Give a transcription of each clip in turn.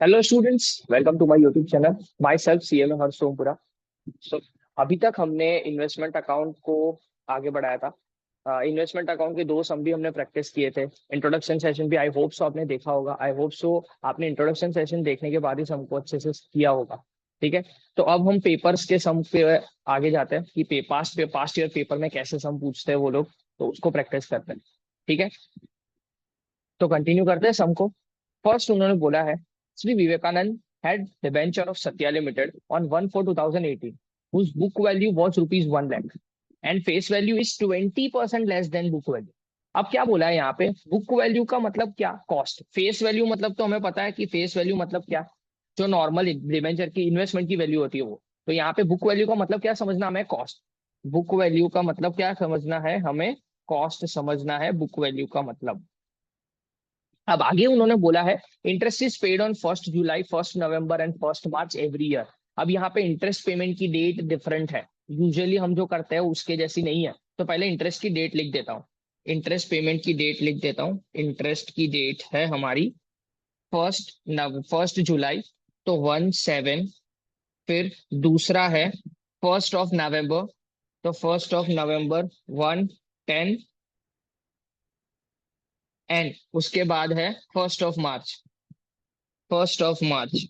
Hello students, welcome to my YouTube channel. Myself CM Harsh Sompura. So अभी तक हमने investment account को आगे बढ़ाया था। इन्वेस्टमेंट अकाउंट के दो सम भी हमने प्रैक्टिस किए थे। इंट्रोडक्शन सेशन भी आई होप सो आपने देखा होगा। आई होप सो आपने इंट्रोडक्शन सेशन देखने के बाद ही सम को अच्छे से किया होगा। ठीक है, तो अब हम पेपर्स के सम पे आगे जाते हैं कि पास्ट ईयर पेपर में कैसे सम पूछते हैं वो लोग, तो उसको प्रैक्टिस करते हैं। ठीक है, तो कंटिन्यू करते हैं सम को। फर्स्ट उन्होंने बोला है, Shri Vivekananda had debenture of Satya Limited on 1/4/2018, whose book value was rupees 1 lakh and face value is 20% less than book value. अब क्या बोला है यहाँ पे? बुक वैल्यू का मतलब क्या? कॉस्ट। फेस वैल्यू मतलब तो हमें पता है कि फेस वैल्यू मतलब क्या, जो नॉर्मल डिबेंचर की इन्वेस्टमेंट की वैल्यू होती है वो। तो यहाँ पे बुक वैल्यू का मतलब क्या समझना हमें? कॉस्ट। बुक वैल्यू का मतलब क्या समझना है हमें? कॉस्ट समझना है बुक वैल्यू का मतलब। अब आगे उन्होंने बोला है, interest is paid on 1 July, 1 November and 1 March every year. अब यहाँ पे इंटरेस्ट पेमेंट की डेट डिफरेंट है। यूजुअली हम जो करते हैं उसके जैसी नहीं है। तो पहले इंटरेस्ट की डेट लिख देता हूँ। इंटरेस्ट पेमेंट की डेट लिख देता हूँ। इंटरेस्ट की डेट है हमारी 1 जुलाई, तो 1/7। फिर दूसरा है 1 नवंबर, तो 1 नवंबर 1/10। एंड उसके बाद है 1 मार्च, 1 मार्च।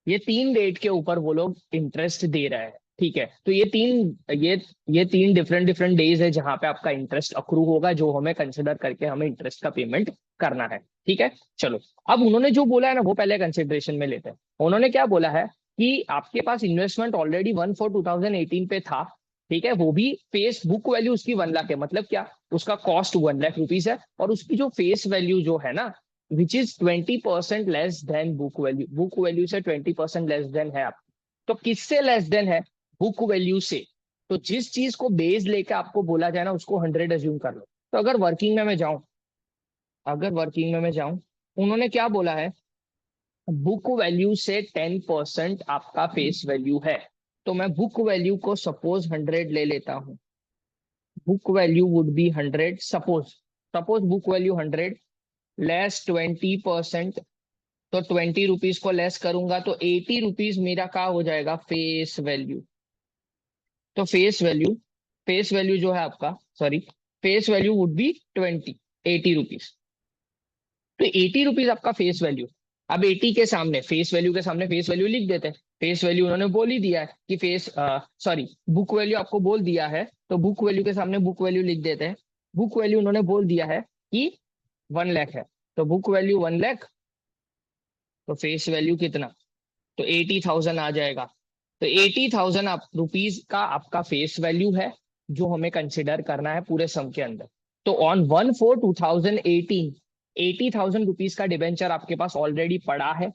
ये तीन डेट के ऊपर वो लोग इंटरेस्ट दे रहे हैं। ठीक है, तो ये तीन डिफरेंट डिफरेंट डेज है जहां पे आपका इंटरेस्ट अक्रू होगा, जो हमें कंसिडर करके हमें इंटरेस्ट का पेमेंट करना है। ठीक है, चलो। अब उन्होंने जो बोला है ना वो पहले कंसिडरेशन में लेते हैं। उन्होंने क्या बोला है कि आपके पास इन्वेस्टमेंट ऑलरेडी 1/4/2018 पे था। ठीक है, वो भी फेस बुक वैल्यू उसकी 1 लाख है। मतलब क्या? उसका कॉस्ट 1 लाख रुपीज है और उसकी जो फेस वैल्यू जो है ना, which is 20% less than book value. Book value से 20% लेस देन है आप। तो किससे लेस देन है? बुक वैल्यू से। तो जिस चीज को बेस लेके आपको बोला जाए ना उसको 100 एज्यूम कर लो। तो अगर वर्किंग में मैं जाऊं, उन्होंने क्या बोला है? बुक वैल्यू से 10% आपका फेस वैल्यू है। तो मैं बुक वैल्यू को सपोज 100 ले लेता हूं। Book value would be 100, suppose. Suppose book value 100 less 20%। तो 20 रुपीज को लेस करूंगा तो 80 रुपीज मेरा क्या हो जाएगा? Face value. तो फेस वैल्यू जो है आपका, sorry, face value would be 80 rupees. तो 80 रुपीज आपका फेस वैल्यू। अब 80 के सामने फेस वैल्यू के सामने फेस वैल्यू लिख देते हैं। फेस वैल्यू उन्होंने बोल ही दिया है कि सॉरी, बुक वैल्यू आपको बोल दिया है, तो बुक वैल्यू के सामने बुक वैल्यू लिख देते हैं। बुक वैल्यू उन्होंने बोल दिया है कि 1 लाख है। तो बुक वैल्यू 1 लाख, तो फेस वैल्यू कितना? तो 80,000 आ जाएगा। तो 80,000 आप रुपीज का आपका फेस वैल्यू है, जो हमें कंसिडर करना है पूरे सम के अंदर। तो ऑन 1/4/2018 80,000 रुपीज का डिबेंचर आपके पास ऑलरेडी पड़ा है।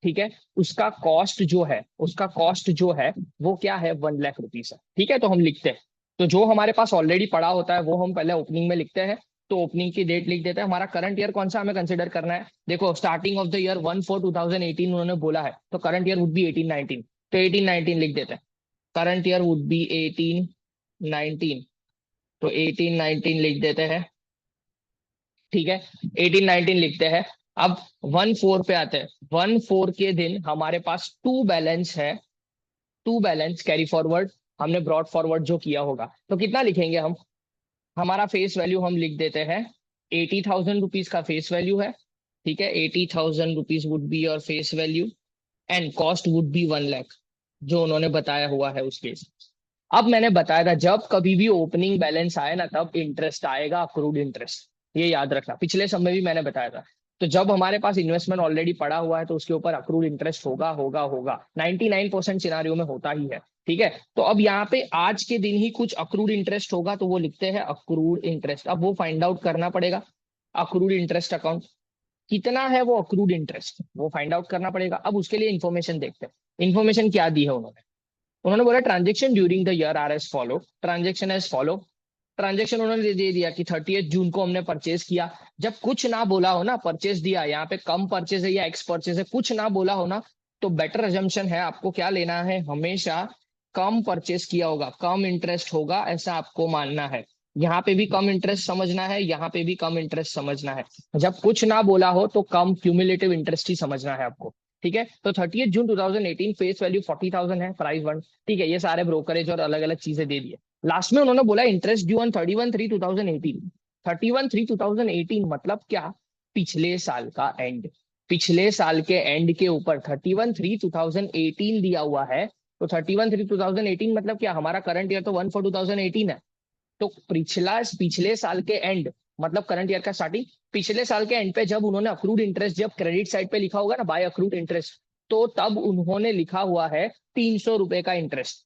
ठीक है, उसका कॉस्ट जो है वो क्या है? 1 लाख रुपीज है। ठीक है, तो हम लिखते हैं। तो जो हमारे पास ऑलरेडी पड़ा होता है वो हम पहले ओपनिंग में लिखते हैं। तो ओपनिंग की डेट लिख देते हैं। हमारा करंट ईयर कौन सा हमें कंसिडर करना है? देखो, स्टार्टिंग ऑफ द ईयर 1/4/2018 उन्होंने बोला है, तो करंट ईयर वुड बी 18-19। तो 18-19 लिख देते हैं। Current year would be 18-19। तो 18-19 लिख देते हैं। ठीक है, 18-19 लिखते हैं। अब 1/4 पे आते हैं। 1/4 के दिन हमारे पास टू बैलेंस है। टू बैलेंस कैरी फॉरवर्ड हमने ब्रॉड फॉरवर्ड जो किया होगा, तो कितना लिखेंगे हम? हमारा फेस वैल्यू हम लिख देते हैं। 80,000 रुपीज का फेस वैल्यू है। ठीक है, 80,000 rupees would be your face value and cost would be 1 lakh, जो उन्होंने बताया हुआ है उसके हिसाब से। अब मैंने बताया था जब कभी भी ओपनिंग बैलेंस आए ना तब इंटरेस्ट आएगा, अक्रूड इंटरेस्ट। ये याद रखना, पिछले समय भी मैंने बताया था। तो जब हमारे पास इन्वेस्टमेंट ऑलरेडी पड़ा हुआ है तो उसके ऊपर अक्रूड इंटरेस्ट होगा होगा होगा। 99% सिनारियों में होता ही है। ठीक है, तो अब यहाँ पे आज के दिन ही कुछ अक्रूड इंटरेस्ट होगा, तो वो लिखते हैं अक्रूड इंटरेस्ट। अब वो फाइंड आउट करना पड़ेगा। अक्रूड इंटरेस्ट अकाउंट कितना है, वो अक्रूड इंटरेस्ट वो फाइंड आउट करना पड़ेगा। अब उसके लिए इन्फॉर्मेशन देखते हैं। इन्फॉर्मेशन क्या दी है उन्होंने? उन्होंने बोला transaction during the year are as follow. Transaction as follow. Transaction उन्होंने दे दिया कि 30 जून को हमने परचेज किया। जब कुछ ना बोला हो ना, परचेज दिया, यहाँ पे कम परचेज है या एक्स परचेज है, कुछ ना बोला हो ना, तो बेटर अजम्पशन है आपको क्या लेना है? हमेशा कम परचेज किया होगा, कम इंटरेस्ट होगा, ऐसा आपको मानना है। यहाँ पे भी कम इंटरेस्ट समझना है, यहाँ पे भी कम इंटरेस्ट समझना है। जब कुछ ना बोला हो तो कम क्यूमुलेटिव इंटरेस्ट ही समझना है आपको। ठीक है, तो 30 जून 2018 फेस वैल्यू 40,000 है, प्राइस वन। ठीक है, ये सारे ब्रोकरेज और अलग अलग चीजें दे दिए। लास्ट में उन्होंने बोला इंटरेस्ट ड्यू ऑन 31/3/2018। 31/3/2018 मतलब क्या? पिछले साल का एंड। पिछले साल के एंड के ऊपर 31/3/2018 दिया हुआ है। तो 31/3/2018 मतलब क्या? हमारा करंट ईयर तो 1/4/2018 है। तो पिछले साल के एंड मतलब करंट ईयर का स्टार्टिंग। पिछले साल के एंड पे जब उन्होंने अक्रूड इंटरेस्ट, जब क्रेडिट साइड पे लिखा होगा ना बाय अक्रूड इंटरेस्ट, तो तब उन्होंने लिखा हुआ है 300 रुपए का इंटरेस्ट।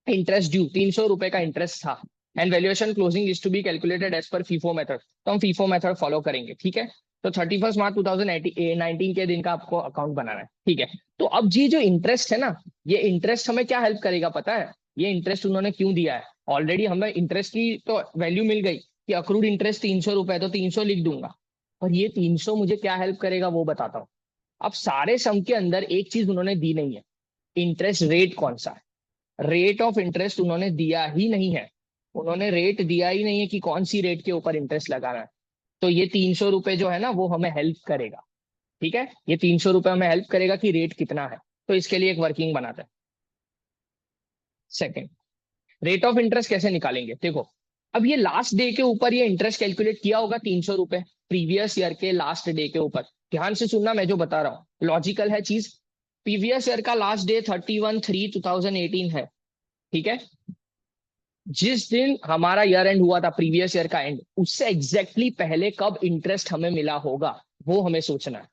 इंटरेस्ट ड्यू 300 रुपए का इंटरेस्ट था। And valuation closing is to be calculated as per FIFO method. तो हम फीफो मेथड फॉलो करेंगे। ठीक है, तो 31 मार्च 2019 के दिन का आपको अकाउंट बनाना है। ठीक है, तो अब ये जो इंटरेस्ट है ना, ये इंटरेस्ट हमें क्या हेल्प करेगा पता है? ये इंटरेस्ट उन्होंने क्यों दिया है? ऑलरेडी हमें इंटरेस्ट की तो वैल्यू मिल गई कि अक्रूड इंटरेस्ट 300 रुपए, तो 300 लिख दूंगा। और ये 300 मुझे क्या हेल्प करेगा वो बताता हूँ। अब सारे सम के अंदर एक चीज उन्होंने दी नहीं है, इंटरेस्ट रेट कौन सा है। रेट ऑफ इंटरेस्ट उन्होंने दिया ही नहीं है। उन्होंने रेट दिया ही नहीं है कि कौन सी रेट के ऊपर इंटरेस्ट लगाना है। तो ये 300 रुपए जो है ना वो हमें हेल्प करेगा। ठीक है, ये 300 रुपए हमें हेल्प करेगा कि रेट कितना है। तो इसके लिए एक वर्किंग बनाते हैं। सेकेंड, रेट ऑफ इंटरेस्ट कैसे निकालेंगे? देखो, अब ये लास्ट डे के ऊपर ये इंटरेस्ट कैलकुलेट किया होगा 300 रुपए, प्रीवियस ईयर के लास्ट डे के ऊपर। ध्यान से सुनना, मैं जो बता रहा हूँ लॉजिकल है चीज। प्रीवियस ईयर का लास्ट डे 31/3/2018 है। ठीक है, जिस दिन हमारा ईयर एंड हुआ था, प्रीवियस ईयर का एंड, उससे एग्जैक्टली पहले कब इंटरेस्ट हमें मिला होगा वो हमें सोचना है।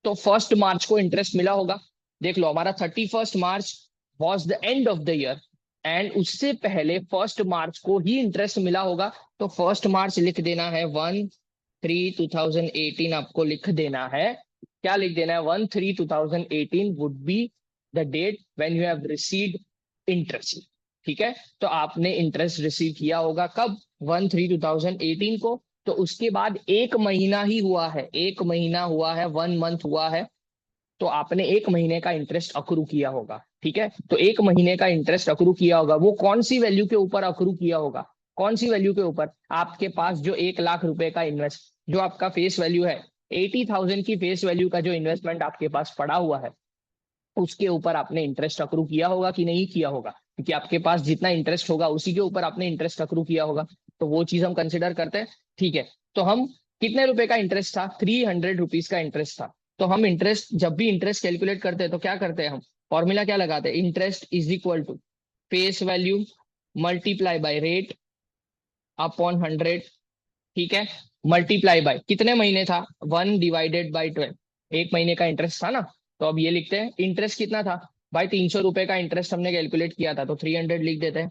तो 1 मार्च को इंटरेस्ट मिला होगा। देख लो, हमारा 31 March was the end of the year, and उससे पहले 1 मार्च को ही इंटरेस्ट मिला होगा। तो 1 मार्च लिख देना है, 1/3/2018 आपको लिख देना है। क्या लिख देना है? 1/3/2018 would be the date when you have received interest. ठीक है, तो आपने इंटरेस्ट रिसीव किया होगा कब? 1/3/2018 को। तो उसके बाद एक महीना ही हुआ है, एक महीना हुआ है, 1 मंथ हुआ है। तो आपने एक महीने का इंटरेस्ट अक्रू किया होगा। ठीक है, तो एक महीने का इंटरेस्ट अक्रू किया होगा, वो कौन सी वैल्यू के ऊपर अक्रू किया होगा? कौन सी वैल्यू के ऊपर? आपके पास जो 1 लाख रुपए का इन्वेस्ट, जो आपका फेस वैल्यू है, 80,000 की फेस वैल्यू का जो इन्वेस्टमेंट आपके पास पड़ा हुआ है, उसके ऊपर आपने इंटरेस्ट अक्रू किया होगा कि नहीं किया होगा? क्योंकि आपके पास जितना इंटरेस्ट होगा उसी के ऊपर आपने इंटरेस्ट अक्रू किया होगा। तो वो चीज हम कंसिडर करते हैं। ठीक है, तो हम कितने रुपए का इंटरेस्ट था? 300 रुपीज का इंटरेस्ट था। तो हम इंटरेस्ट, जब भी इंटरेस्ट कैलकुलेट करते हैं तो क्या करते हैं हम? फॉर्मूला क्या लगाते हैं? Interest is equal to face value multiply by rate upon 100। ठीक है, मल्टीप्लाई बाय कितने महीने था? 1/12। एक महीने का इंटरेस्ट था ना। तो अब ये लिखते हैं, इंटरेस्ट कितना था भाई? 300 रुपए का इंटरेस्ट हमने कैलकुलेट किया था, तो 300 लिख देते हैं।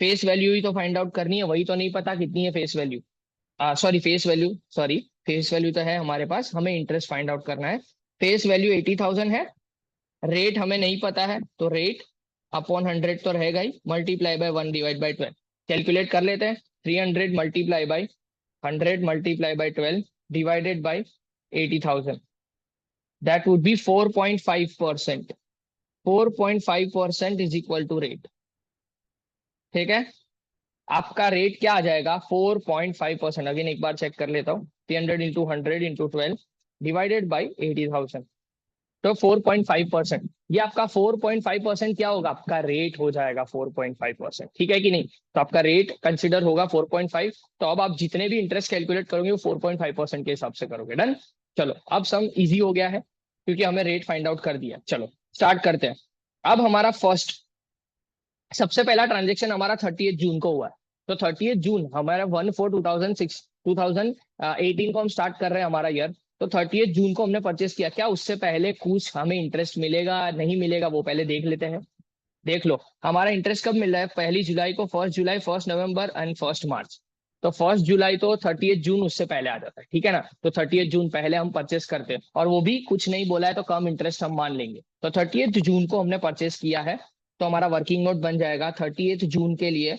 फेस वैल्यू ही तो फाइंड आउट करनी है, वही तो नहीं पता कितनी है face value. Sorry, face value, sorry, face value तो है हमारे पास, हमें इंटरेस्ट फाइंड आउट करना है। फेस वैल्यू 80,000 है, रेट हमें नहीं पता है, तो रेट अपॉन 100 तो रहेगा ही, मल्टीप्लाई बाय 1/12। कैलकुलेट कर लेते हैं। 300 multiply by 100 multiply by 12 divided by 80,000, that would be 4.5%। 4.5% is equal to rate. ठीक है, आपका रेट क्या आ जाएगा? 4.5%। अगेन एक बार चेक कर लेता हूँ, 300 इंटू 100 इंटू 12 डिवाइडेड बाई 80,000। तो 4.5%, ये आपका 4.5% क्या होगा? आपका रेट हो जाएगा 4.5%। ठीक है कि नहीं? तो आपका रेट कंसिडर होगा 4.5। तो अब आप जितने भी इंटरेस्ट कैलकुलेट करोगे वो 4.5% के हिसाब से करोगे। डन। चलो, अब सम इजी हो गया है क्योंकि हमें रेट फाइंड आउट कर दिया। चलो स्टार्ट करते हैं। अब हमारा फर्स्ट, सबसे पहला ट्रांजेक्शन हमारा 30 जून को हुआ है। तो 30 जून हमारा 1/4/2018 को हम स्टार्ट कर रहे हैं हमारा ईयर। तो 30 जून को हमने परचेस किया। क्या उससे पहले कुछ हमें इंटरेस्ट मिलेगा नहीं मिलेगा वो पहले देख लेते हैं। देख लो, हमारा इंटरेस्ट कब मिल रहा है? 1 जुलाई को, 1 जुलाई, 1 नवंबर एंड 1 मार्च। तो 1 जुलाई तो 30 जून उससे पहले आ जाता है। ठीक है ना? तो 30 जून पहले हम परचेस करते हैं, और वो भी कुछ नहीं बोला है तो कम इंटरेस्ट हम मान लेंगे। तो 30 जून को हमने परचेस किया है। तो हमारा वर्किंग नोट बन जाएगा 30 जून के लिए,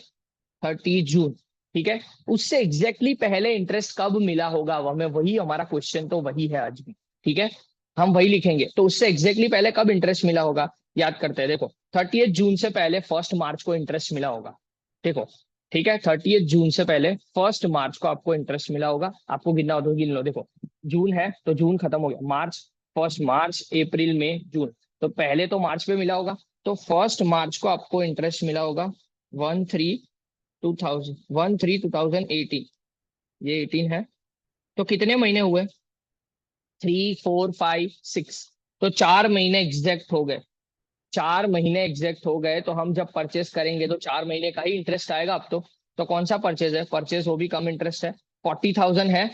30 जून। ठीक है, उससे एग्जैक्टली पहले इंटरेस्ट कब मिला होगा वो हमें, वही हमारा क्वेश्चन तो वही है आज भी। ठीक है, हम वही लिखेंगे। तो उससे एग्जैक्टली पहले कब इंटरेस्ट मिला होगा याद करते हैं। देखो, 30 जून से पहले 1 मार्च को इंटरेस्ट मिला होगा। देखो, ठीक है, 30 जून से पहले 1 मार्च को आपको इंटरेस्ट मिला होगा, आपको गिनना हो तो गिन लो। देखो जून है तो जून खत्म हो गया, मार्च, 1 मार्च, अप्रैल, मई, जून, तो पहले तो मार्च पे मिला होगा, तो 1 मार्च को आपको इंटरेस्ट मिला होगा 13 2018, ये 18 है। तो कितने महीने हुए? 3 4 5 6, तो 4 महीने एग्जैक्ट हो गए। 4 महीने एग्जैक्ट हो गए, तो हम जब परचेस करेंगे तो 4 महीने का ही इंटरेस्ट आएगा अब तो कौन सा परचेज है? परचेज वो भी कम इंटरेस्ट है। 40,000 है,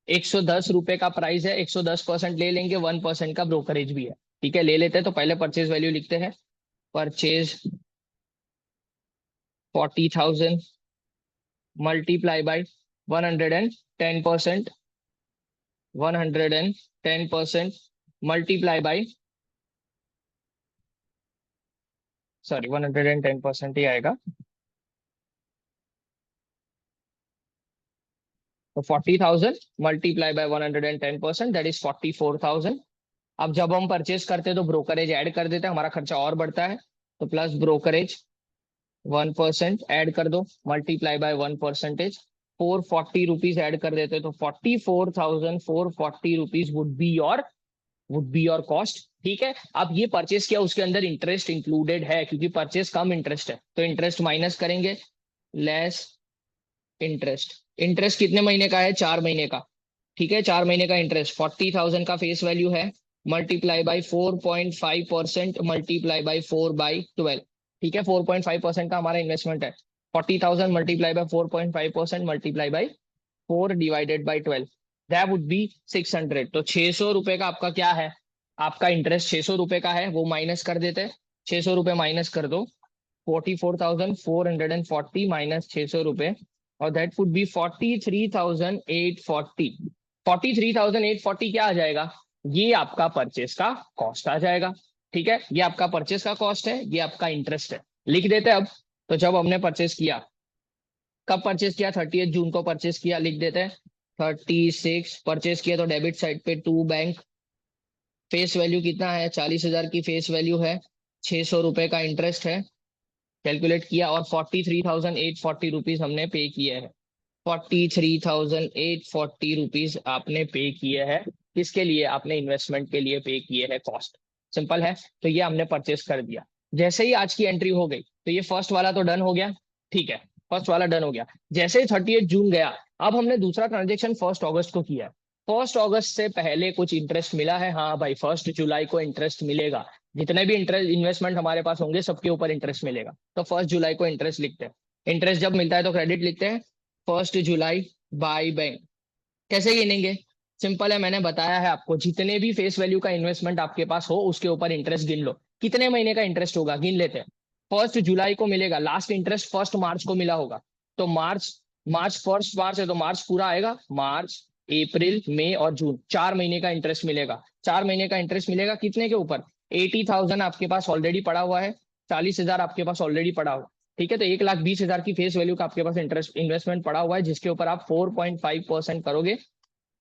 110 रुपए का प्राइस है, 110% ले लेंगे, 1% का ब्रोकरेज भी है। ठीक है, ले लेते हैं, तो पहले परचेज वैल्यू लिखते हैं। Purchase 40,000 multiply by 110%, 110% multiply by, sorry 110% ही आएगा, तो 40,000 मल्टीप्लाई बाय 110%, दैट इज 44,000। अब जब हम परचेज करते हैं तो ब्रोकरेज ऐड कर देते हैं, हमारा खर्चा और बढ़ता है, तो प्लस ब्रोकरेज 1% ऐड कर दो, मल्टीप्लाई बाय 1%, 440 रुपीज ऐड कर देते हैं, तो 44,440 rupees would be your cost. ठीक है, अब ये परचेस किया, उसके अंदर इंटरेस्ट इंक्लूडेड है, क्योंकि परचेस कम इंटरेस्ट है, तो इंटरेस्ट माइनस करेंगे, लेस इंटरेस्ट। इंटरेस्ट कितने महीने का है? 4 महीने का। ठीक है, 4 महीने का इंटरेस्ट, 40,000 का फेस वैल्यू है, मल्टीप्लाई बाई 4.5%, मल्टीप्लाई बाई 4/12। ठीक है, 4.5% का हमारा इन्वेस्टमेंट है, 40,000 multiply by 4.5%, multiply by 4/12, that would B 600। तो 600 रुपए का आपका क्या है? आपका इंटरेस्ट 600 रुपए का है, वो माइनस कर देते हैं, 600 रुपए माइनस कर दो, 44,440 माइनस 600 रुपए, और दैट वुड बी 43,840। 43,840 क्या आ जाएगा? ये आपका परचेस का कॉस्ट आ जाएगा। ठीक है, ये आपका परचेस का कॉस्ट है, ये आपका इंटरेस्ट है, लिख देते हैं अब। तो जब हमने परचेस किया, कब परचेस किया? 30 जून को परचेस किया, लिख देते हैं 36 परचेस किया, तो डेबिट साइड पे टू बैंक, फेस वैल्यू कितना है? 40,000 की फेस वैल्यू है, 600 रुपए का इंटरेस्ट है, कैलकुलेट किया, और 43,840 रुपीज हमने पे किए हैं। 43,840 रुपीज आपने पे किए हैं, किसके लिए? आपने इन्वेस्टमेंट के लिए पे किए हैं, कॉस्ट। सिंपल है, तो ये हमने परचेस कर दिया। जैसे ही आज की एंट्री हो गई, तो ये फर्स्ट वाला तो डन हो गया। ठीक है, फर्स्ट वाला डन हो गया। जैसे ही 30 जून गया, अब हमने दूसरा ट्रांजेक्शन 1 अगस्त को किया है। 1 अगस्त से पहले कुछ इंटरेस्ट मिला है? हाँ भाई, 1 जुलाई को इंटरेस्ट मिलेगा, जितने भी इंटरेस्ट इन्वेस्टमेंट हमारे पास होंगे सबके ऊपर इंटरेस्ट मिलेगा, तो 1 जुलाई को इंटरेस्ट लिखते हैं। इंटरेस्ट जब मिलता है तो क्रेडिट लिखते हैं, 1 जुलाई बाय बैंक। कैसे गिनेंगे? सिंपल है, मैंने बताया है आपको, जितने भी फेस वैल्यू का इन्वेस्टमेंट आपके पास हो उसके ऊपर इंटरेस्ट गिन लो। कितने महीने का इंटरेस्ट होगा? गिन लेते हैं। 1 जुलाई को मिलेगा, लास्ट इंटरेस्ट 1 मार्च को मिला होगा, तो मार्च, मार्च 1 मार्च है तो मार्च पूरा आएगा, मार्च, अप्रैल, मई और जून, 4 महीने का इंटरेस्ट मिलेगा। 4 महीने का इंटरेस्ट मिलेगा कितने के ऊपर? 80,000 आपके पास ऑलरेडी पड़ा हुआ है, 40,000 आपके पास ऑलरेडी पड़ा हुआ है। ठीक है, तो 1,20,000 की फेस वैल्यू का आपके पास इंटरेस्ट इन्वेस्टमेंट पड़ा हुआ है, जिसके ऊपर आप 4.5% करोगे,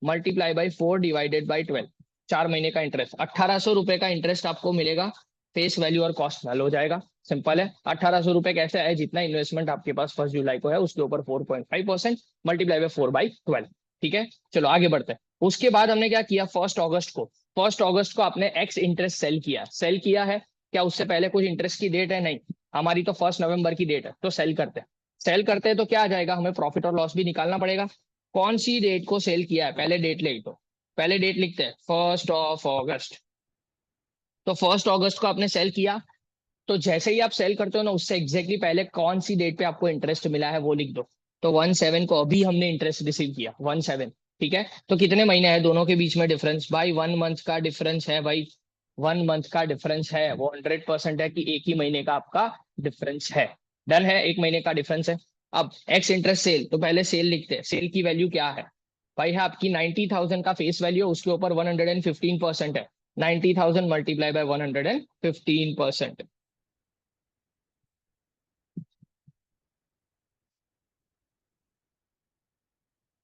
मल्टीप्लाई बाई 4/12, 4 महीने का इंटरेस्ट, 1,800 रुपए का इंटरेस्ट आपको मिलेगा, फेस वैल्यू और कॉस्ट नल हो जाएगा। सिंपल है, 1,800 रुपए कैसे है? जितना इन्वेस्टमेंट आपके पास 1 जुलाई को है उसके ऊपर 4.5%, मल्टीप्लाई बाई 4/12। ठीक है, चलो आगे बढ़ते हैं। उसके बाद हमने क्या किया? 1 अगस्त को आपने एक्स इंटरेस्ट सेल किया है क्या? उससे पहले कुछ इंटरेस्ट की डेट है? नहीं, हमारी तो 1 नवंबर की डेट है, तो सेल करते हैं तो क्या आ जाएगा? हमें प्रॉफिट और लॉस भी निकालना पड़ेगा। कौन सी डेट को सेल किया है? पहले डेट ले, तो पहले डेट लिखते हैं 1 अगस्त। तो 1 अगस्त को आपने सेल किया, तो जैसे ही आप सेल करते हो ना, उससे एग्जैक्टली पहले कौन सी डेट पे आपको इंटरेस्ट मिला है वो लिख दो। तो 1/7 को अभी हमने इंटरेस्ट रिसीव किया, 1/7। ठीक है, तो कितने महीने हैं दोनों के बीच में डिफरेंस? भाई 1 मंथ का डिफरेंस है भाई, 1 मंथ का डिफरेंस है, वो 100% है कि एक ही महीने का आपका डिफरेंस है। डन है, एक महीने का डिफरेंस है। अब एक्स इंटरेस्ट सेल, तो पहले सेल लिखते हैं। सेल की वैल्यू क्या है? भाई है आपकी 90,000 का फेस वैल्यू है, उसके ऊपर 115% है, 90,000 मल्टीप्लाई बाय 115%,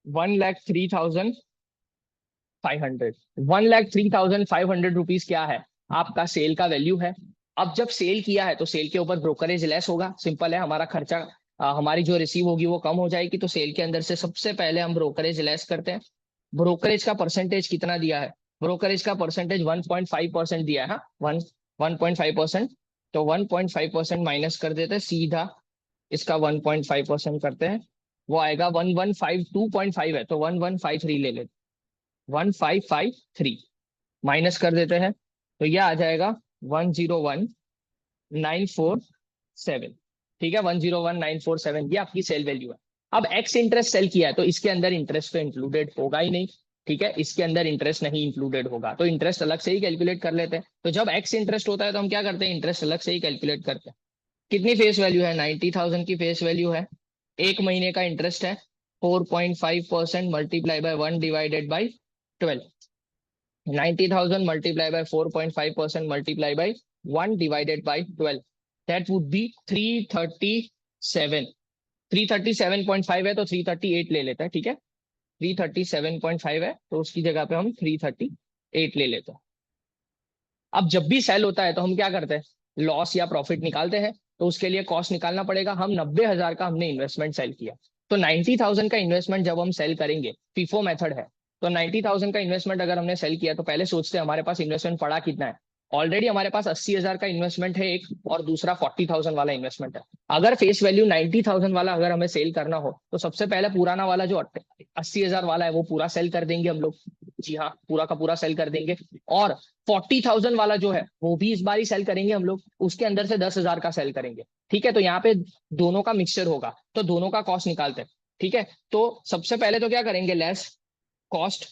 1,03,500। 1,03,500 रुपीज क्या है? आपका सेल का वैल्यू है। अब जब सेल किया है तो सेल के ऊपर ब्रोकरेज लेस होगा, सिंपल है, हमारा खर्चा हमारी जो रिसीव होगी वो कम हो जाएगी। तो सेल के अंदर से सबसे पहले हम ब्रोकरेज लेस करते हैं। ब्रोकरेज का परसेंटेज कितना दिया है? ब्रोकरेज का परसेंटेज 1.5% दिया है। हाँ, 1.5%। तो 1.5% माइनस कर देते हैं सीधा, इसका 1.5% करते हैं, वो आएगा 1152.5 है, तो 1153 ले लेते, 1553 माइनस कर देते हैं, तो यह आ जाएगा 101947। ठीक है, 101947 ये आपकी सेल वैल्यू है। अब एक्स इंटरेस्ट सेल किया है तो इसके अंदर इंटरेस्ट तो इंक्लूडेड होगा ही नहीं। ठीक है, इसके अंदर इंटरेस्ट नहीं इंक्लूडेड होगा, तो इंटरेस्ट अलग से ही कैलकुलेट कर लेते हैं। तो जब एक्स इंटरेस्ट होता है तो हम क्या करते हैं, इंटरेस्ट अलग से ही कैलकुलेट करते हैं। कितनी फेस वैल्यू है? 90,000 की फेस वैल्यू है। एक महीने का इंटरेस्ट है 4.5% multiply by 1 divided by 12। 90,000 multiply by 4.5% multiply by 1 divided by 12, that would B 337। 337.5 है तो 338 ले लेते हैं। ठीक है, 337.5 है तो उसकी जगह पे हम 338 ले लेते हैं। अब जब भी सेल होता है तो हम क्या करते हैं, लॉस या प्रॉफिट निकालते हैं। तो उसके लिए कॉस्ट निकालना पड़ेगा। हम 90,000 का हमने इन्वेस्टमेंट सेल किया, तो 90,000 का इन्वेस्टमेंट जब हम सेल करेंगे, फीफो मेथड है, तो 90,000 का इन्वेस्टमेंट अगर हमने सेल किया तो पहले सोचते हैं हमारे पास इन्वेस्टमेंट पड़ा कितना है। ऑलरेडी हमारे पास 80,000 का इन्वेस्टमेंट है एक, और दूसरा 40,000 वाला इन्वेस्टमेंट है। अगर फेस वैल्यू 90,000 वाला अगर हमें सेल करना हो तो सबसे पहले पुराना वाला जो 80,000 वाला है वो पूरा सेल कर देंगे हम लोग। जी हाँ, पूरा का पूरा सेल कर देंगे। और 40,000 वाला जो है वो भी इस बार ही सेल करेंगे हम लोग, उसके अंदर से 10,000 का सेल करेंगे। ठीक है, तो यहाँ पे दोनों का मिक्सचर होगा, तो दोनों का कॉस्ट निकालते हैं। ठीक है, तो सबसे पहले तो क्या करेंगे, लेस कॉस्ट।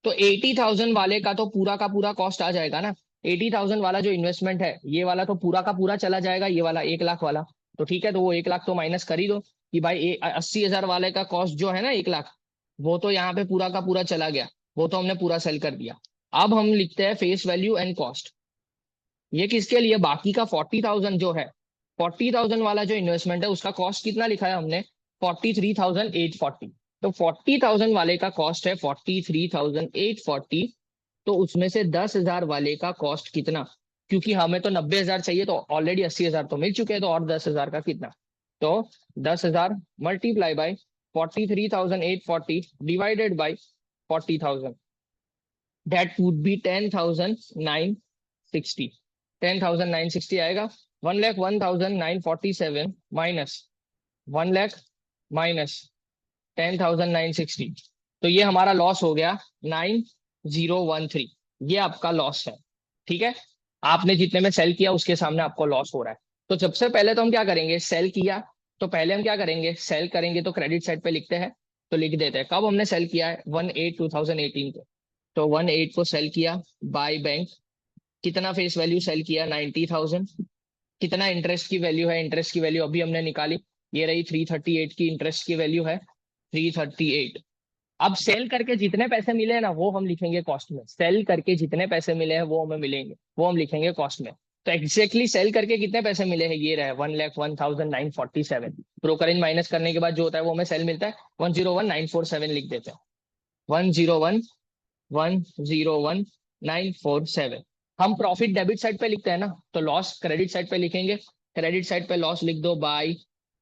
तो 80,000 वाले का तो पूरा का पूरा कॉस्ट आ जाएगा ना। 80,000 वाला जो इन्वेस्टमेंट है ये वाला तो पूरा का पूरा चला जाएगा, ये वाला 1 लाख वाला। तो ठीक है, तो वो 1 लाख तो माइनस कर ही दो कि भाई 80,000 वाले का कॉस्ट जो है ना 1 लाख, वो तो यहाँ पे पूरा का पूरा चला गया, वो तो हमने पूरा सेल कर दिया। अब हम लिखते हैं फेस वैल्यू एंड कॉस्ट। ये किसके लिए? बाकी का 40,000 जो है, 40,000 वाला जो इन्वेस्टमेंट है उसका कॉस्ट कितना लिखा है हमने, 43,840। तो 40,000 वाले का कॉस्ट है 43,840। तो उसमें से 10,000 वाले का कॉस्ट कितना, क्योंकि हमें तो 90,000 चाहिए, तो ऑलरेडी 80,000 तो मिल चुके हैं, तो और 10,000 का कितना, तो 10,000 multiply by 43,840 divided by 40,000, that would B 10,960। 10,960 आएगा। 1,01,947 माइनस 1 लाख माइनस 10,960, तो ये हमारा लॉस हो गया 9,013। ये आपका लॉस है। ठीक है, आपने जितने में सेल किया उसके सामने आपको लॉस हो रहा है। तो सबसे पहले तो हम क्या करेंगे, सेल किया तो पहले हम क्या करेंगे, सेल करेंगे तो क्रेडिट साइड पे लिखते हैं। तो लिख देते हैं कब हमने सेल किया है, 1/8/2018 को। तो 1/8 को सेल किया बाय बैंक। कितना फेस वैल्यू सेल किया, 90,000। कितना इंटरेस्ट की वैल्यू है, इंटरेस्ट की वैल्यू अभी हमने निकाली, ये रही 338 की इंटरेस्ट की वैल्यू है, 338। अब सेल करके जितने पैसे मिले हैं ना वो हम लिखेंगे कॉस्ट में। सेल करके जितने पैसे मिले हैं वो हमें मिलेंगे, वो हम लिखेंगे कॉस्ट में। तो एग्जैक्टली सेल करके कितने पैसे मिले हैं, ये रहे 1,01,947। ब्रोकरेज माइनस करने के बाद जो होता है वो हमें सेल मिलता है 101,947 लिख देते हैं। 101,101,947। हम प्रॉफिट डेबिट साइड पे लिखते हैं ना, तो लॉस क्रेडिट साइड पे लिखेंगे। क्रेडिट साइड पे लॉस लिख दो बाय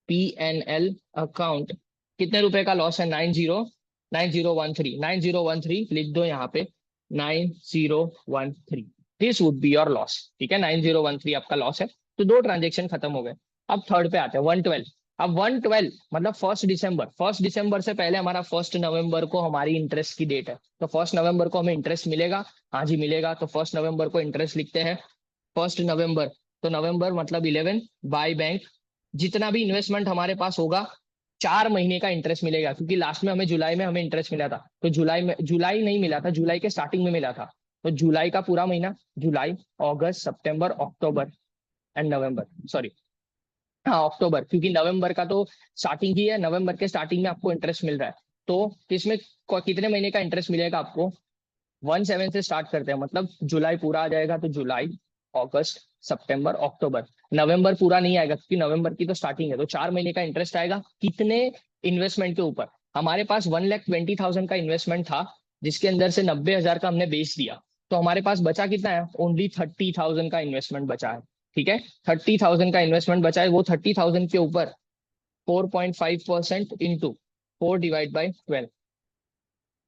P&L अकाउंट। कितने रुपए का लॉस है, 9013 लिख दो यहाँ पे, 9013, this would be your loss. ठीक है, 9013 आपका लॉस है। तो दो ट्रांजेक्शन खत्म हो गए। अब थर्ड पे आते हैं, 112। अब 112 मतलब 1 दिसंबर। 1 दिसंबर से पहले हमारा 1 नवंबर को हमारी इंटरेस्ट की डेट है, तो 1 नवंबर को हमें इंटरेस्ट मिलेगा। हाँ जी मिलेगा, तो 1 नवंबर को इंटरेस्ट लिखते हैं। 1 नवंबर, तो नवंबर मतलब 11 बाय बैंक। जितना भी इन्वेस्टमेंट हमारे पास होगा 4 महीने का इंटरेस्ट मिलेगा, क्योंकि लास्ट में हमें जुलाई में हमें इंटरेस्ट मिला था, तो जुलाई में, जुलाई नहीं मिला था, जुलाई के स्टार्टिंग में मिला था। तो जुलाई का पूरा महीना, जुलाई, अगस्त, सितंबर, अक्टूबर एंड नवंबर, सॉरी हाँ अक्टूबर, क्योंकि नवंबर का तो स्टार्टिंग ही है, नवंबर के स्टार्टिंग में आपको इंटरेस्ट मिल रहा है। तो इसमें कितने महीने का इंटरेस्ट मिलेगा आपको, 1/7 से स्टार्ट करते हैं, मतलब जुलाई पूरा आ जाएगा, तो जुलाई, अगस्त, सितंबर, अक्टूबर। नवंबर पूरा नहीं आएगा क्योंकि नवंबर की तो स्टार्टिंग है, तो 4 महीने का इंटरेस्ट आएगा। कितने इन्वेस्टमेंट के ऊपर, हमारे पास 1,20,000 का इन्वेस्टमेंट था, जिसके अंदर से 90,000 का हमने बेच दिया, तो हमारे पास बचा कितना है, ओनली 30,000 का इन्वेस्टमेंट बचा है। ठीक है, 30,000 का इन्वेस्टमेंट बचा है, वो 30,000 के ऊपर 4.5% into 4 divided by 12.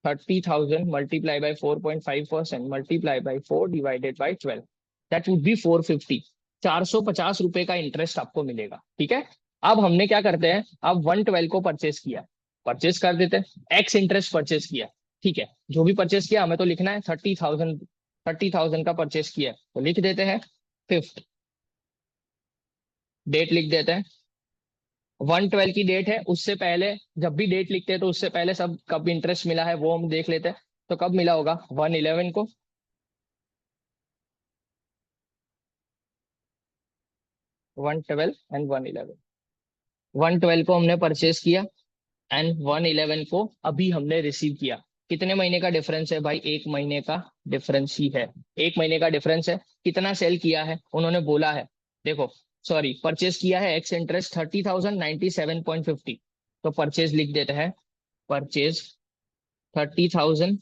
30,000 multiplied by 4.5% multiplied by 4 divided by 12. That would be 450. 450 रुपए का इंटरेस्ट आपको मिलेगा। ठीक है, अब हमने क्या करते हैं, अब 112 को परचेस किया, परचेस कर देते हैं, एक्स इंटरेस्ट परचेस किया। ठीक है, जो भी परचेस किया हमें तो लिखना है 30,000 का परचेस किया तो लिख देते हैं 5th, डेट लिख देते हैं। 112 की डेट है, उससे पहले जब भी डेट लिखते हैं तो उससे पहले सब कब इंटरेस्ट मिला है वो हम देख लेते हैं। तो कब मिला होगा, 111 को, 112 एंड 111। 112 को हमने परचेस किया एंड 111 को अभी हमने रिसीव किया। कितने महीने का डिफरेंस है भाई, 1 महीने का डिफरेंस ही है, 1 महीने का डिफरेंस है। कितना सेल किया है उन्होंने बोला है, देखो सॉरी, परचेस किया है एक्स इंटरेस्ट 30,097.50। तो परचेज लिख देते हैं, purchase 30,000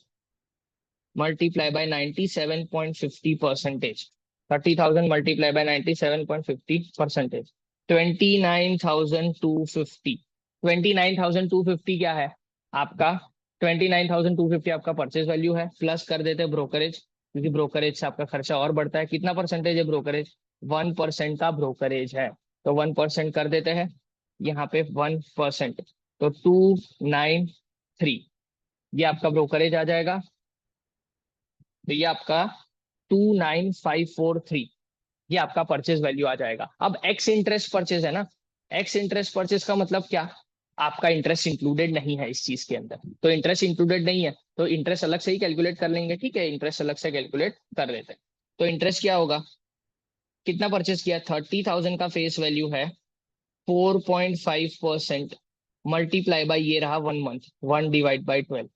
multiply by 97.50 percentage, 30,000 multiply by 97.50 percentage, 29,250। 29,250 क्या है आपका, 29,250 आपका परचेज वैल्यू है, प्लस कर देते हैं ब्रोकरेज, क्योंकि ब्रोकरेज से आपका खर्चा और बढ़ता है। कितना परसेंटेज है ब्रोकरेज, 1% का ब्रोकरेज है, तो 1% कर देते हैं यहाँ पे 1%, तो 293 ये आपका ब्रोकरेज आ जाएगा। तो ये आपका 29543 ये आपका परचेज वैल्यू आ जाएगा। अब एक्स इंटरेस्ट परचेज है ना, एक्स इंटरेस्ट परचेज का मतलब क्या, आपका इंटरेस्ट इंक्लूडेड नहीं है इस चीज के अंदर, तो इंटरेस्ट इंक्लूडेड नहीं है तो इंटरेस्ट अलग से ही कैलकुलेट कर लेंगे। ठीक है, इंटरेस्ट अलग से कैलकुलेट कर लेते हैं। तो इंटरेस्ट क्या होगा, कितना परचेज किया, 30,000 का फेस वैल्यू है, 4.5% मल्टीप्लाई बाई ये रहा 1 month, 1 divide by 12,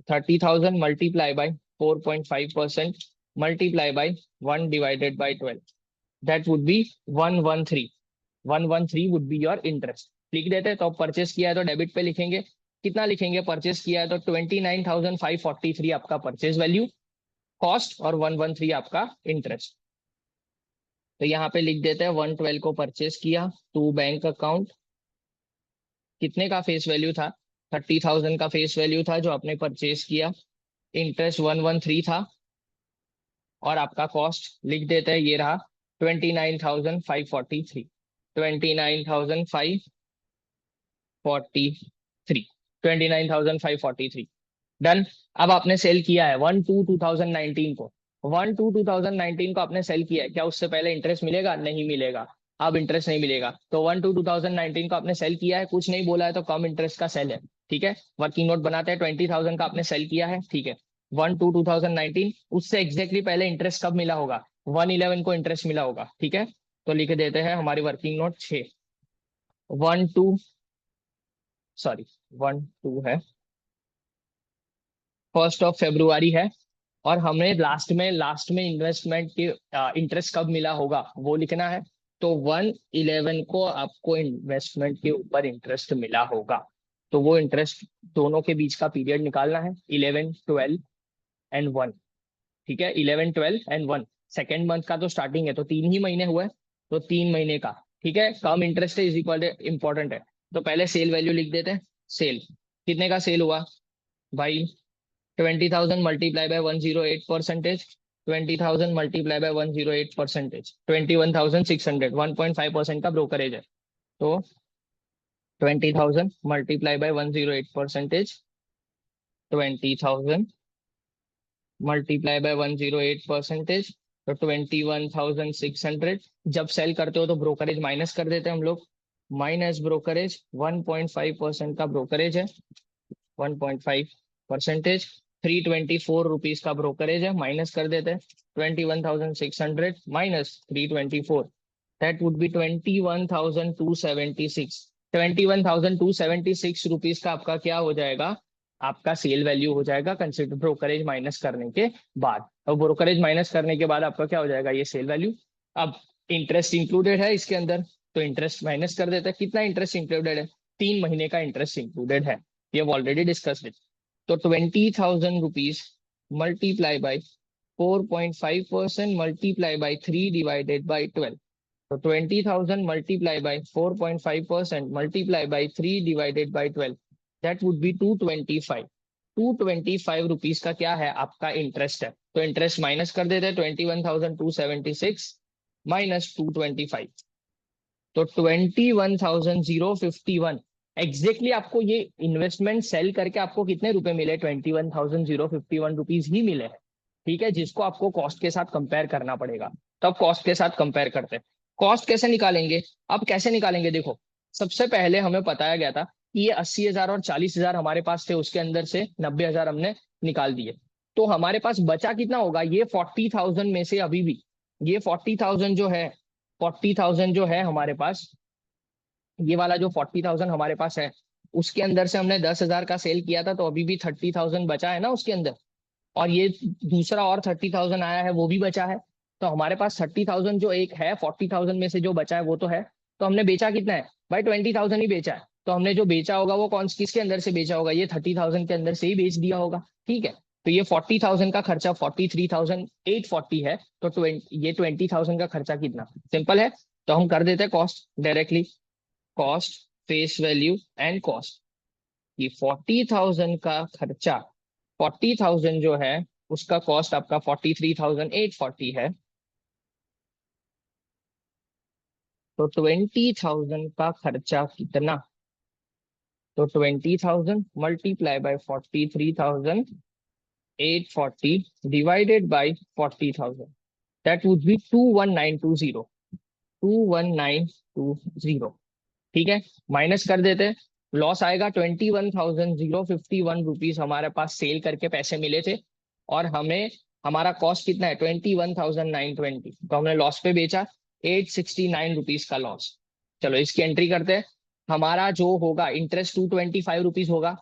30,000 multiply by 4.5% multiply by 1 divided by 12, that would be 113। 113 would be your interest। लिख देते हैं, तो परचेस किया है तो डेबिट पे लिखेंगे, कितना लिखेंगे, परचेस किया है तो 29,543 आपका परचेस वैल्यू, कॉस्ट, और 113 आपका इंटरेस्ट। तो यहाँ पे लिख देते हैं 112 को परचेस किया टू बैंक अकाउंट, कितने का फेस वैल्यू था, 30,000 का फेस वैल्यू था जो आपने परचेस किया, इंटरेस्ट 113 था, और आपका कॉस्ट लिख देते हैं ये रहा 29,543, 29,543, 29,543। डन। अब आपने सेल किया है 1/2/2019 को, 1/2/2019 को आपने सेल किया है, क्या उससे पहले इंटरेस्ट मिलेगा, नहीं मिलेगा, अब इंटरेस्ट नहीं मिलेगा। तो 1/2/2019 को आपने सेल किया है, कुछ नहीं बोला है तो कम इंटरेस्ट का सेल है। ठीक है, वर्किंग नोट बनाते हैं, 20,000 का आपने सेल किया है। ठीक है, 1/2/2019, उससे एग्जैक्टली पहले इंटरेस्ट कब मिला होगा, 111 को इंटरेस्ट मिला होगा। ठीक है, तो लिख देते हैं हमारी वर्किंग नोट 6, 1/2, सॉरी 1/2 है, 1 फरवरी है, और हमें लास्ट में इन्वेस्टमेंट के इंटरेस्ट कब मिला होगा वो लिखना है। तो 111 को आपको इन्वेस्टमेंट के ऊपर इंटरेस्ट मिला होगा, तो वो इंटरेस्ट दोनों के बीच का पीरियड निकालना है, 11, 12 एंड 1। ठीक है, 11, 12 एंड 1, सेकेंड मंथ का तो स्टार्टिंग है तो 3 ही महीने हुए, तो 3 महीने का। ठीक है, कम इंटरेस्ट है इज इक्वल इंपॉर्टेंट है, तो पहले सेल वैल्यू लिख देते हैं। सेल कितने का सेल हुआ भाई, 20,000 multiply by 108 percentage, 20,000 multiply by 108 percentage, 21,600, 1.5% का ब्रोकरेज है, तो 20,000 multiply by 108 percentage, 20,000 multiply by 108 percentage, तो 21,600। जब सेल करते हो तो ब्रोकरेज माइनस कर देते हैं हम लोग, माइनस ब्रोकरेज 1.5% का ब्रोकरेज है, 1.5 324 रुपीज का ब्रोकरेज है, माइनस कर देते हैं 21,600 minus 324, that would B 21,276। 21,276 rupees का आपका क्या हो जाएगा, आपका सेल वैल्यू हो जाएगा, कंसिडर ब्रोकरेज माइनस करने के बाद। और ब्रोकरेज माइनस करने के बाद आपका क्या हो जाएगा, ये सेल वैल्यू। अब इंटरेस्ट इंक्लूडेड है इसके अंदर, तो इंटरेस्ट माइनस कर देते हैं, कितना इंटरेस्ट इंक्लूडेड है, 3 महीने का इंटरेस्ट इंक्लूडेड है, ये ऑलरेडी डिस्कस्ड है। तो 20,000 rupees multiply by 4.5% multiply by 3 divided by 12, तो 20,000 multiply by 4.5% multiply by 3 divided by 12, that would B 225। 225 rupees का क्या है आपका इंटरेस्ट है। तो इंटरेस्ट माइनस कर देते हैं, 21,276 माइनस 225, तो 21,051 एग्जैक्टली आपको ये इन्वेस्टमेंट सेल करके आपको कितने रुपए मिले, 21,051 रुपीज ही मिले हैं। ठीक है, जिसको आपको कॉस्ट के साथ कंपेयर करना पड़ेगा। तो अब कॉस्ट के साथ कंपेयर करते हैं। कॉस्ट कैसे निकालेंगे, अब कैसे निकालेंगे, देखो सबसे पहले हमें बताया गया था कि ये 80,000 और 40,000 हमारे पास थे, उसके अंदर से 90,000 हमने निकाल दिए। तो हमारे पास बचा कितना होगा, ये 40,000 में से अभी भी ये 40,000 जो है, 40,000 जो है हमारे पास, ये वाला जो 40,000 हमारे पास है, उसके अंदर से हमने 10,000 का सेल किया था, तो अभी भी 30,000 बचा है ना उसके अंदर। और ये दूसरा और 30,000 आया है, वो भी बचा है। तो हमारे पास 30,000 जो एक है, 40,000 में से जो बचा है वो तो है। तो हमने बेचा कितना है भाई, 20,000 ही बेचा है। तो हमने जो बेचा होगा वो कौन किसके अंदर से बेचा होगा, ये 30,000 के अंदर से ही बेच दिया होगा। ठीक है, तो ये 40,000 का खर्चा 43,840 है। तो ये 20,000 का खर्चा कितना, सिंपल है। तो हम कर देते हैं cost directly, cost, face value and cost. ये 40,000 का खर्चा, 40,000 जो है उसका कॉस्ट आपका 43,840 है। तो 20,000 का खर्चा कितना, तो 20,000 multiply by 43,840 divided by 40,000, that would B 21920, 21920। ठीक है, माइनस कर देते हैं, लॉस आएगा। 21,051 रुपीज हमारे पास सेल करके पैसे मिले थे, और हमें हमारा कॉस्ट कितना है, 21,920, तो हमने लॉस पे बेचा, 869 रुपीज का लॉस। चलो इसकी एंट्री करते हैं। हमारा जो होगा इंटरेस्ट 225 रुपीज होगा,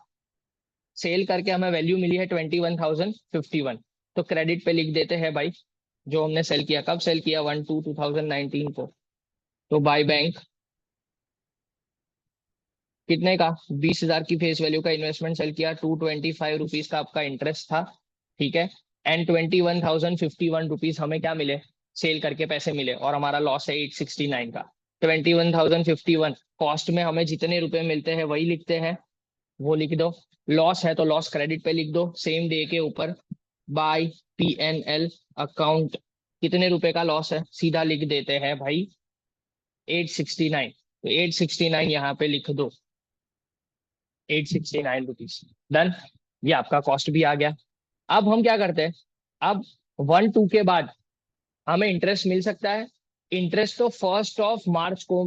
सेल करके हमें वैल्यू मिली है 21,051, तो क्रेडिट पे लिख देते हैं भाई। जो हमने सेल किया, कब सेल किया, 1/2/2019 को। तो बाय बैंक कितने का, 20,000 की फेस वैल्यू का इन्वेस्टमेंट सेल किया, 225 रुपीज का आपका इंटरेस्ट था। ठीक है, एंड 21,051 रुपीज हमें क्या मिले, सेल करके पैसे मिले, और हमारा लॉस है 869 का। 21,051 कॉस्ट में हमें जितने रुपए मिलते हैं वही लिखते हैं, वो लिख दो। लॉस है तो लॉस क्रेडिट पे लिख दो, सेम डे के ऊपर। बाय PNL अकाउंट, कितने रुपए का लॉस है, सीधा लिख देते हैं भाई 869, तो 869 यहाँ पे लिख दो, 869 रुपीज। डन, ये आपका कॉस्ट भी आ गया। अब हम क्या करते हैं, अब 1-2 के बाद हमें इंटरेस्ट मिल सकता है। इंटरेस्ट तो फर्स्ट ऑफ मार्च को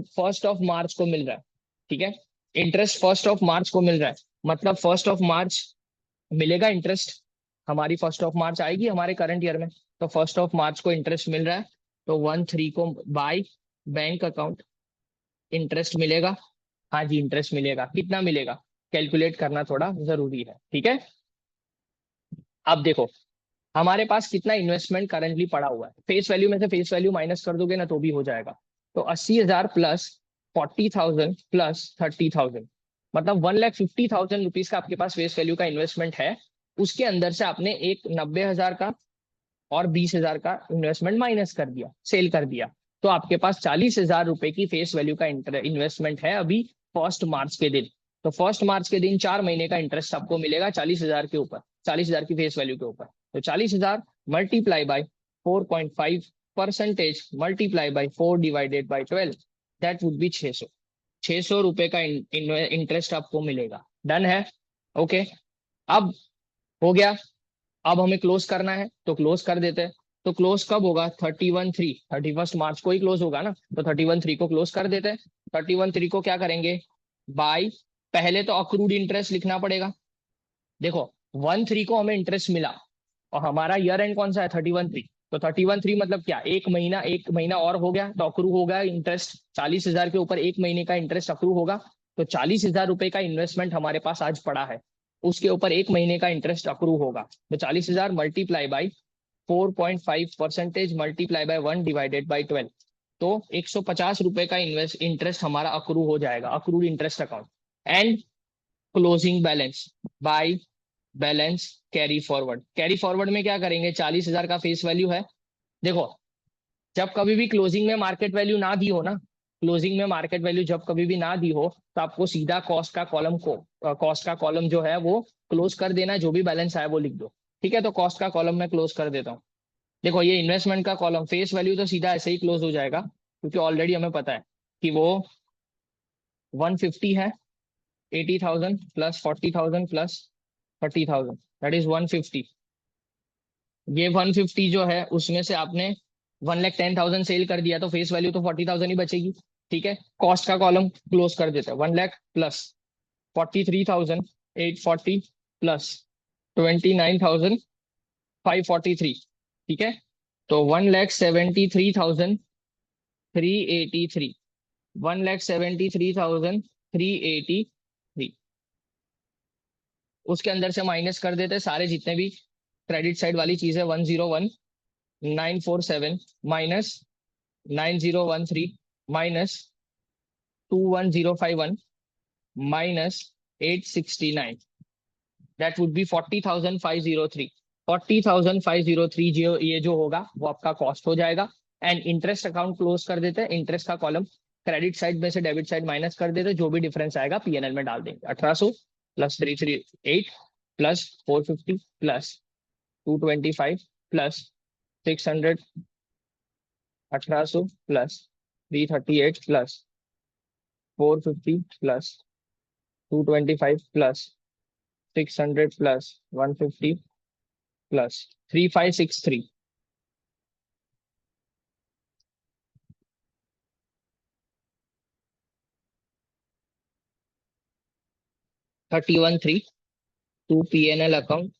मिल रहा है। ठीक है, इंटरेस्ट फर्स्ट ऑफ मार्च को मिल रहा है, मतलब फर्स्ट ऑफ मार्च मिलेगा इंटरेस्ट, हमारी फर्स्ट ऑफ मार्च आएगी हमारे करंट ईयर में। तो फर्स्ट ऑफ मार्च को इंटरेस्ट मिल रहा है, तो 1/3 को बाय बैंक अकाउंट इंटरेस्ट मिलेगा। हाँ जी, इंटरेस्ट मिलेगा, कितना मिलेगा कैलकुलेट करना थोड़ा जरूरी है। ठीक है, अब देखो हमारे पास कितना इन्वेस्टमेंट करंटली पड़ा हुआ है, फेस वैल्यू में से फेस वैल्यू माइनस कर दोगे ना तो भी हो जाएगा। तो 80,000 प्लस 40,000 प्लस 30,000, मतलब 1,50,000 रुपीज का आपके पास फेस वैल्यू का इन्वेस्टमेंट है। उसके अंदर से आपने एक 90,000 का और 20,000 का इन्वेस्टमेंट माइनस कर दिया, सेल कर दिया। तो आपके पास 40,000 रुपए की फेस वैल्यू का इन्वेस्टमेंट है अभी फर्स्ट मार्च के दिन। तो फर्स्ट मार्च के दिन 4 महीने का इंटरेस्ट आपको मिलेगा 40,000 के ऊपर, 40,000 की फेस वैल्यू के ऊपर। तो 40,000 multiply by 4.5% multiply by 4 divided by 12, that would B 600, 600 रुपए का इंटरेस्ट आपको मिलेगा। डन है, ओके। अब हो गया, अब हमें क्लोज करना है तो क्लोज कर देते हैं। तो क्लोज कब होगा, 31/3, 31 मार्च को ही क्लोज होगा ना, तो 31/3 को क्लोज कर देते हैं। 31/3 को क्या करेंगे, बाय, पहले तो अक्रूड इंटरेस्ट लिखना पड़ेगा। देखो 1/3 को हमें इंटरेस्ट मिला, और हमारा ईयर एंड कौन सा है, 31/3। तो 31/3 मतलब क्या, एक महीना और हो गया तो अक्रू होगा इंटरेस्ट, 40,000 के ऊपर एक महीने का इंटरेस्ट अक्रू होगा। तो 40,000 रुपए का इन्वेस्टमेंट हमारे पास आज पड़ा है, उसके ऊपर एक महीने का इंटरेस्ट अक्रू होगा। तो 40,000 multiply by 4.5% multiply by 1 divided by 12, तो 150 रुपए का इंटरेस्ट हमारा अक्रू हो जाएगा, accrued interest account. And closing balance by balance carry forward, carry forward में क्या करेंगे, 40,000 का फेस वैल्यू है। देखो जब कभी भी क्लोजिंग में मार्केट वैल्यू ना दी हो ना, क्लोजिंग में मार्केट वैल्यू जब कभी भी ना दी हो, तो आपको सीधा कॉस्ट का कॉलम जो है वो क्लोज कर देना है, जो भी बैलेंस आया वो लिख दो। ठीक है, तो कॉस्ट का कॉलम मैं क्लोज कर देता हूँ। देखो ये इन्वेस्टमेंट का कॉलम, फेस वैल्यू तो सीधा ऐसे ही क्लोज हो जाएगा, क्योंकि ऑलरेडी हमें पता है कि वो 150 है। 80,000 प्लस 40,000 प्लस 30,000, दैट इज 150। ये 150 जो है उसमें से आपने 1,10,000 सेल कर दिया, तो फेस वैल्यू तो 40,000 ही बचेगी। ठीक है, कॉस्ट का कॉलम क्लोज कर देते हैं। 1 लाख प्लस 43,840 प्लस 29,543। ठीक है, तो 1,73,383। 1,73,383। उसके अंदर से माइनस कर देते सारे जितने भी क्रेडिट साइड वाली चीज है। 101,947 minus 9013 minus 21051 minus 869, that would B 40,503। 40,503 जो ये जो होगा वो आपका कॉस्ट हो जाएगा। एंड इंटरेस्ट अकाउंट क्लोज कर देते हैं। इंटरेस्ट का कॉलम क्रेडिट साइड में से डेबिट साइड माइनस कर देते हैं, जो भी डिफरेंस आएगा पीएनएल में डाल देंगे। 1800 plus 338 plus 450 plus 225 plus 600। 1800 plus 338 plus 450 plus 225 plus 600 plus 150 plus 3563। 31,3 to PNL account.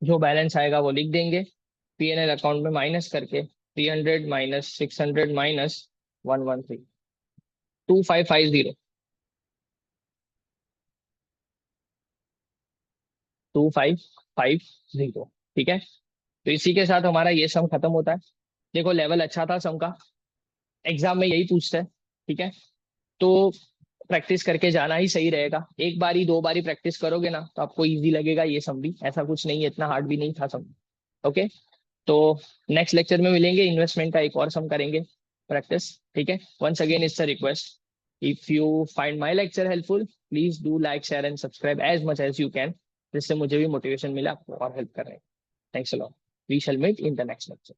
जो बैलेंस आएगा वो लिख देंगे पीएनएल अकाउंट में माइनस करके। 300 माइनस 600 माइनस 113 2550। 2550। ठीक है, तो इसी के साथ हमारा ये सम खत्म होता है। देखो लेवल अच्छा था सम का, एग्जाम में यही पूछता है। ठीक है, तो प्रैक्टिस करके जाना ही सही रहेगा। एक बारी दो बारी प्रैक्टिस करोगे ना तो आपको इजी लगेगा ये सम भी, ऐसा कुछ नहीं है, इतना हार्ड भी नहीं था सम। ओके, तो नेक्स्ट लेक्चर में मिलेंगे, इन्वेस्टमेंट का एक और सम करेंगे प्रैक्टिस। ठीक है, once again it's a request, if you find my lecture helpful please do like share and subscribe as much as you can, जिससे मुझे भी मोटिवेशन मिला आपको और हेल्प कर रहे हैं। Thanks a lot, we shall meet in the next lecture.